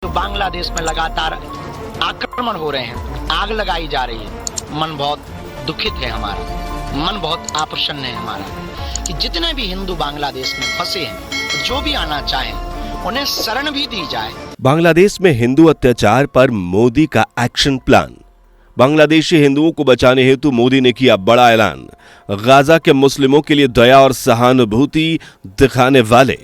तो बांग्लादेश में लगातार आक्रमण हो रहे हैं, आग लगाई जा रही है। मन बहुत दुखित है हमारा, मन बहुत आप्रसन्न है हमारा कि जितने भी हिंदू बांग्लादेश में फंसे हैं, जो भी आना चाहें उन्हें शरण भी दी जाए। बांग्लादेश में हिंदू अत्याचार पर मोदी का एक्शन प्लान। बांग्लादेशी हिंदुओं को बचाने हेतु मोदी ने किया बड़ा ऐलान। गाजा के मुस्लिमों के लिए दया और सहानुभूति दिखाने वाले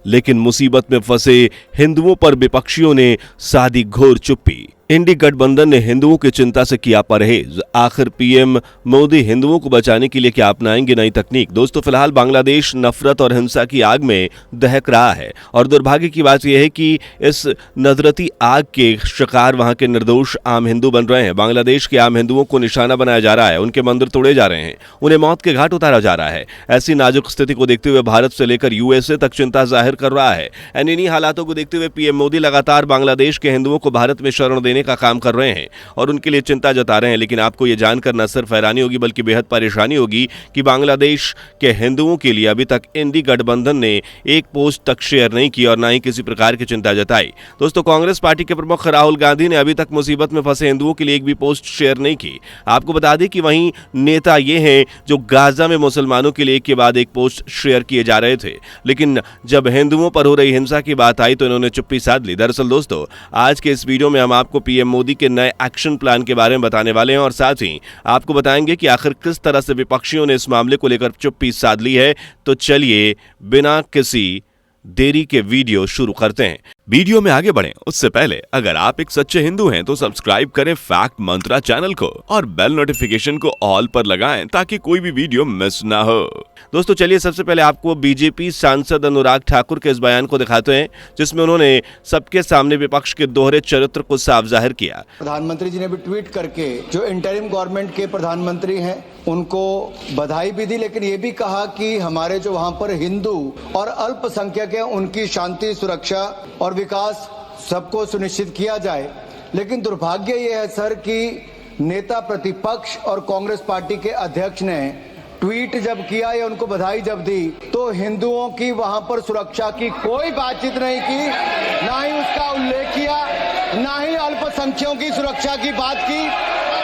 लेकिन मुसीबत में फंसे हिंदुओं पर विपक्षियों ने साधी घोर चुप्पी। इंडी गठबंधन ने हिंदुओं की चिंता से किया परहेज। आखिर पीएम मोदी हिंदुओं को बचाने के लिए क्या अपनाएंगे नई तकनीक? दोस्तों, फिलहाल बांग्लादेश नफरत और हिंसा की आग में दहक रहा है और दुर्भाग्य की बात यह है कि इस नजरती आग के शिकार वहां के निर्दोष आम हिंदू बन रहे हैं। बांग्लादेश के आम हिंदुओं को निशाना बनाया जा रहा है, उनके मंदिर तोड़े जा रहे हैं, उन्हें मौत के घाट उतारा जा रहा है। ऐसी नाजुक स्थिति को देखते हुए भारत से लेकर यूएसए तक चिंता जाहिर कर रहा है। इन्हीं हालातों को देखते हुए पीएम मोदी लगातार बांग्लादेश के हिंदुओं को भारत में शरण देने का काम कर रहे हैं और उनके लिए चिंता जता रहे हैं। लेकिन आपको यह जानकर न सिर्फ हैरानी होगी बल्कि बेहद परेशानी होगी कि बांग्लादेश के हिंदुओं के लिए अभी तक इंडी गठबंधन ने एक पोस्ट तक शेयर नहीं की और न ही किसी प्रकार की चिंता जताई। दोस्तों, कांग्रेस पार्टी के प्रमुख राहुल गांधी ने अभी तक मुसीबत में फंसे हिंदुओं के लिए एक भी पोस्ट शेयर नहीं की। आपको बता दें कि वहीं नेता ये हैं जो गाजा में मुसलमानों के लिए एक के बाद एक पोस्ट शेयर किए जा रहे थे, लेकिन जब हिंदुओं पर हो रही हिंसा की बात आई तो इन्होंने चुप्पी साध ली। दरअसल दोस्तों, आज के इस वीडियो में हम आपको पीएम मोदी के नए एक्शन प्लान के बारे में बताने वाले हैं और साथ ही आपको बताएंगे कि आखिर किस तरह से विपक्षियों ने इस मामले को लेकर चुप्पी साध ली है। तो चलिए बिना किसी देरी के वीडियो शुरू करते हैं। वीडियो में आगे बढ़ें उससे पहले अगर आप एक सच्चे हिंदू हैं तो सब्सक्राइब करें फैक्ट मंत्रा चैनल को और बेल नोटिफिकेशन को ऑल पर लगाएं ताकि कोई भी वीडियो मिस ना हो। दोस्तों, चलिए सबसे पहले आपको बीजेपी सांसद अनुराग ठाकुर के इस बयान को दिखाते हैं जिसमें उन्होंने सबके सामने विपक्ष के दोहरे चरित्र को साफ जाहिर किया। प्रधानमंत्री जी ने भी ट्वीट करके जो इंटरिम गवर्नमेंट के प्रधानमंत्री हैं उनको बधाई भी दी, लेकिन ये भी कहा कि हमारे जो वहां पर हिंदू और अल्पसंख्यक हैं उनकी शांति, सुरक्षा और विकास सबको सुनिश्चित किया जाए। लेकिन दुर्भाग्य ये है सर कि नेता प्रतिपक्ष और कांग्रेस पार्टी के अध्यक्ष ने ट्वीट जब किया या उनको बधाई जब दी तो हिंदुओं की वहां पर सुरक्षा की कोई बातचीत नहीं की, ना ही उसका उल्लेख किया, ना ही अल्पसंख्यकों की सुरक्षा की बात की।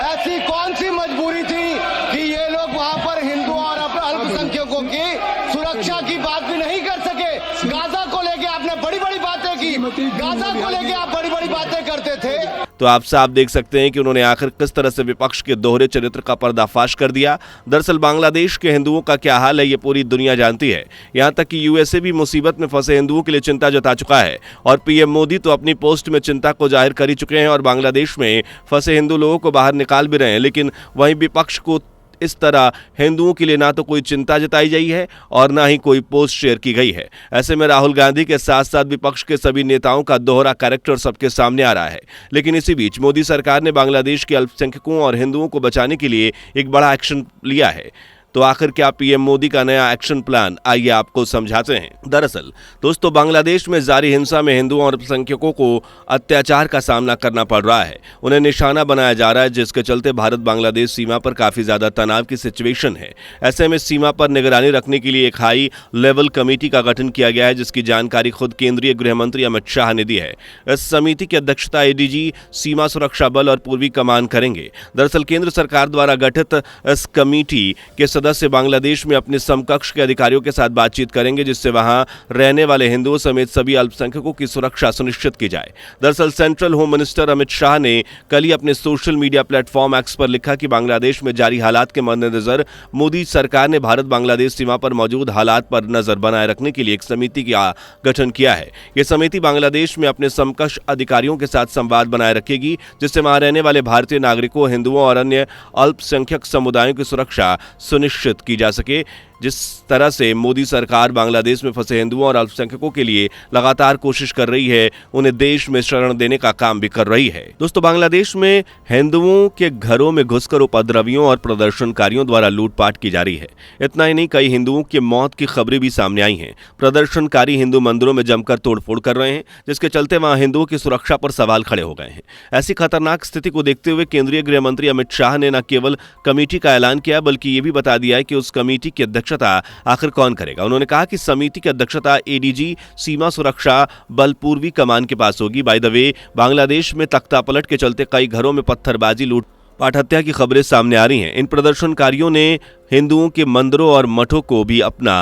ऐसी कौन सी मजबूरी थी कि ये लोग वहां पर हिंदुओं और अल्पसंख्यकों की सुरक्षा की बात भी नहीं कर सके? गाजा को लेके आपने बड़ी बड़ी बातें की, गाजा को लेके आप बड़ी बड़ी बातें करते थे। तो आप साफ देख सकते हैं कि उन्होंने आखिर किस तरह से विपक्ष के दोहरे चरित्र का पर्दाफाश कर दिया। दरअसल बांग्लादेश के हिंदुओं का क्या हाल है ये पूरी दुनिया जानती है। यहां तक कि यूएसए भी मुसीबत में फंसे हिंदुओं के लिए चिंता जता चुका है और पीएम मोदी तो अपनी पोस्ट में चिंता को जाहिर कर ही चुके हैं और बांग्लादेश में फंसे हिंदू लोगों को बाहर निकाल भी रहे हैं। लेकिन वहीं विपक्ष को इस तरह हिंदुओं के लिए ना तो कोई चिंता जताई गई है और ना ही कोई पोस्ट शेयर की गई है। ऐसे में राहुल गांधी के साथ साथ विपक्ष के सभी नेताओं का दोहरा कैरेक्टर सबके सामने आ रहा है। लेकिन इसी बीच मोदी सरकार ने बांग्लादेश के अल्पसंख्यकों और हिंदुओं को बचाने के लिए एक बड़ा एक्शन लिया है। तो आखिर क्या पीएम मोदी का नया एक्शन प्लान, आइए आपको समझाते हैं। दरअसल दोस्तों, बांग्लादेश में जारी हिंसा में हिंदुओं और अल्पसंख्यकों को अत्याचार का सामना करना पड़ रहा है, उन्हें निशाना बनाया जा रहा है, जिसके चलते भारत बांग्लादेश सीमा पर काफी ज्यादा तनाव की सिचुएशन है। ऐसे में सीमा पर निगरानी रखने के लिए एक हाई लेवल कमेटी का गठन किया गया है जिसकी जानकारी खुद केंद्रीय गृह मंत्री अमित शाह ने दी है। इस समिति की अध्यक्षता एडीजी सीमा सुरक्षा बल और पूर्वी कमान करेंगे। दरअसल केंद्र सरकार द्वारा गठित इस कमेटी के सदस्य बांग्लादेश में अपने समकक्ष के अधिकारियों के साथ बातचीत करेंगे जिससे वहां रहने वाले हिंदुओं समेत सभी अल्पसंख्यकों की सुरक्षा सुनिश्चित की जाए। दरअसल central home minister Amit Shah ने कल ही अपने सोशल मीडिया प्लेटफॉर्म एक्स पर लिखा कि बांग्लादेश में जारी हालात के मद्देनजर मोदी सरकार ने भारत बांग्लादेश सीमा पर मौजूद हालात पर नजर बनाए रखने के लिए एक समिति का गठन किया है। यह समिति बांग्लादेश में अपने समकक्ष अधिकारियों के साथ संवाद बनाए रखेगी जिससे वहां रहने वाले भारतीय नागरिकों, हिंदुओं और अन्य अल्पसंख्यक समुदायों की सुरक्षा सुनिश्चित की जा सके। जिस तरह से मोदी सरकार बांग्लादेश में फंसे हिंदुओं और अल्पसंख्यकों के लिए लगातार कोशिश कर रही है, उन्हें देश में शरण देने का काम भी कर रही है। दोस्तों, बांग्लादेश में हिंदुओं के घरों में घुसकर उपद्रवियों और प्रदर्शनकारियों द्वारा लूटपाट की जा रही है। इतना ही नहीं, कई हिंदुओं की मौत की खबरें भी सामने आई हैं। प्रदर्शनकारी हिंदू मंदिरों में जमकर तोड़फोड़ कर रहे हैं जिसके चलते वहां हिंदुओं की सुरक्षा पर सवाल खड़े हो गए हैं। ऐसी खतरनाक स्थिति को देखते हुए केंद्रीय गृह मंत्री अमित शाह ने न केवल कमेटी का ऐलान किया बल्कि ये भी बता दिया है कि उस कमेटी की अध्यक्षता अध्यक्षता आखिर कौन करेगा। उन्होंने कहा कि समिति की अध्यक्षता एडीजी सीमा सुरक्षा बल पूर्वी कमान के पास होगी। बाय द वे, बांग्लादेश में तख्ता पलट के चलते कई घरों में पत्थरबाजी, लूटपाट, हत्या की खबरें सामने आ रही हैं। इन प्रदर्शनकारियों ने हिंदुओं के मंदिरों और मठों को भी अपना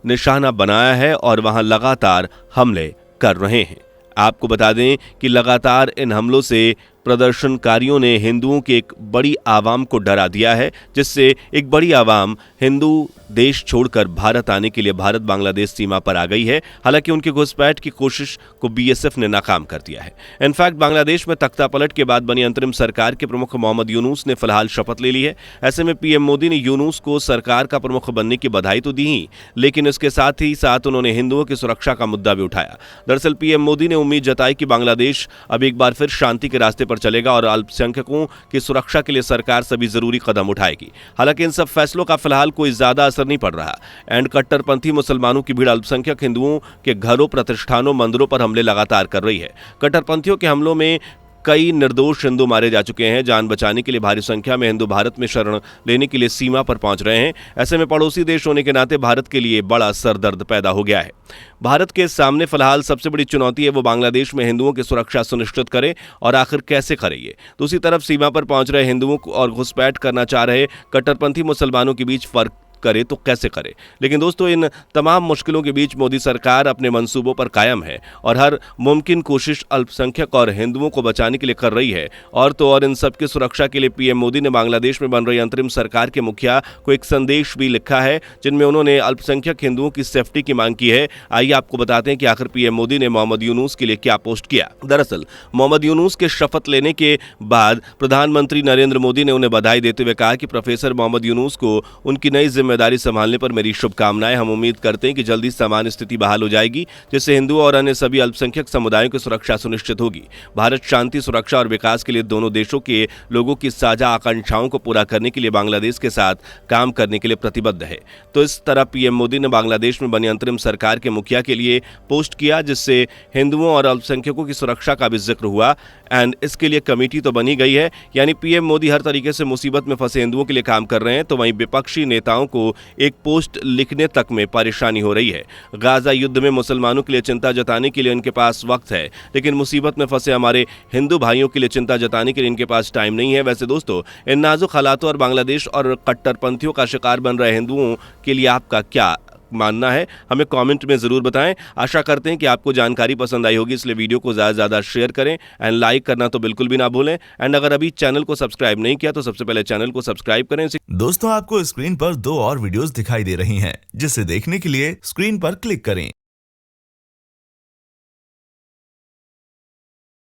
निशाना बनाया है और वहां लगातार हमले कर रहे हैं। आपको बता दें कि लगातार इन हमलों से प्रदर्शनकारियों ने हिंदुओं की एक बड़ी आवाम को डरा दिया है, जिससे एक बड़ी आवाम हिंदू देश छोड़कर भारत आने के लिए भारत बांग्लादेश सीमा पर आ गई है। हालांकि उनकी घुसपैठ की कोशिश को बीएसएफ ने नाकाम कर दिया है। इनफैक्ट बांग्लादेश में तख्ता पलट के बाद बनी अंतरिम सरकार के प्रमुख मोहम्मद यूनुस ने फिलहाल शपथ ले ली है। ऐसे में पीएम मोदी ने यूनुस को सरकार का प्रमुख बनने की बधाई तो दी ही, लेकिन इसके साथ ही साथ उन्होंने हिंदुओं की सुरक्षा का मुद्दा भी उठाया। दरअसल पीएम मोदी ने उम्मीद जताई कि बांग्लादेश अब एक बार फिर शांति के रास्ते पर चलेगा और अल्पसंख्यकों की सुरक्षा के लिए सरकार सभी जरूरी कदम उठाएगी। हालांकि इन सब फैसलों का फिलहाल कोई ज्यादा असर नहीं पड़ रहा एंड कट्टरपंथी मुसलमानों की भीड़ अल्पसंख्यक हिंदुओं के घरों, प्रतिष्ठानों, मंदिरों पर हमले लगातार कर रही है। कट्टरपंथियों के हमलों में कई निर्दोष हिंदू मारे जा चुके हैं। जान बचाने के लिए भारी संख्या में हिंदू भारत में शरण लेने के लिए सीमा पर पहुंच रहे हैं। ऐसे में पड़ोसी देश होने के नाते भारत के लिए बड़ा सरदर्द पैदा हो गया है। भारत के सामने फिलहाल सबसे बड़ी चुनौती है वो बांग्लादेश में हिंदुओं की सुरक्षा सुनिश्चित करे और आखिर कैसे करे ये। दूसरी तरफ सीमा पर पहुंच रहे हिंदुओं को और घुसपैठ करना चाह रहे कट्टरपंथी मुसलमानों के बीच फर्क करे तो कैसे करे। लेकिन दोस्तों, इन तमाम मुश्किलों के बीच मोदी सरकार अपने मंसूबों पर कायम है और हर मुमकिन कोशिश अल्पसंख्यक और हिंदुओं को बचाने के लिए कर रही है। और तो और इन सबकी सुरक्षा के लिए पीएम मोदी ने बांग्लादेश में बन रही अंतरिम सरकार के मुखिया को एक संदेश भी लिखा है, जिनमें उन्होंने अल्पसंख्यक हिंदुओं की सेफ्टी की मांग की है। आइए आपको बताते हैं कि आखिर पीएम मोदी ने मोहम्मद यूनुस के लिए क्या पोस्ट किया। दरअसल मोहम्मद यूनुस के शपथ लेने के बाद प्रधानमंत्री नरेंद्र मोदी ने उन्हें बधाई देते हुए कहा कि प्रोफेसर मोहम्मद यूनुस को उनकी नई जिम्मेदारी संभालने पर मेरी शुभकामनाएं। हम उम्मीद करते हैं कि जल्दी सामान्य स्थिति बहाल हो जाएगी, जिससे हिंदुओं और अन्य सभी अल्पसंख्यक समुदायों की सुरक्षा सुनिश्चित होगी। भारत शांति, सुरक्षा और विकास के लिए दोनों देशों के लोगों की साझा आकांक्षाओं को पूरा करने के लिए बांग्लादेश के साथ काम करने के लिए प्रतिबद्ध है। तो इस तरह पीएम मोदी ने बांग्लादेश में बनी अंतरिम सरकार के मुखिया के लिए पोस्ट किया, जिससे हिंदुओं और अल्पसंख्यकों की सुरक्षा का भी जिक्र हुआ एंड इसके लिए कमेटी तो बनी गई है। यानी पीएम मोदी हर तरीके से मुसीबत में फंसे हिंदुओं के लिए काम कर रहे हैं, तो वहीं विपक्षी नेताओं को एक पोस्ट लिखने तक में परेशानी हो रही है। गाजा युद्ध में मुसलमानों के लिए चिंता जताने के लिए इनके पास वक्त है, लेकिन मुसीबत में फंसे हमारे हिंदू भाइयों के लिए चिंता जताने के लिए इनके पास टाइम नहीं है। वैसे दोस्तों, इन नाजुक हालातों और बांग्लादेश और कट्टरपंथियों का शिकार बन रहे हिंदुओं के लिए आपका क्या मानना है, हमें कमेंट में जरूर बताएं। आशा करते हैं कि आपको जानकारी पसंद आई होगी, इसलिए वीडियो को ज़्यादा से ज़्यादा शेयर करें एंड लाइक करना तो बिल्कुल भी ना भूलें। एंड अगर अभी चैनल को सब्सक्राइब नहीं किया तो सबसे पहले चैनल को सब्सक्राइब करें। दोस्तों, आपको स्क्रीन पर 2 और वीडियोस दिखाई दे रही हैं, जिसे देखने के लिए स्क्रीन पर क्लिक करें।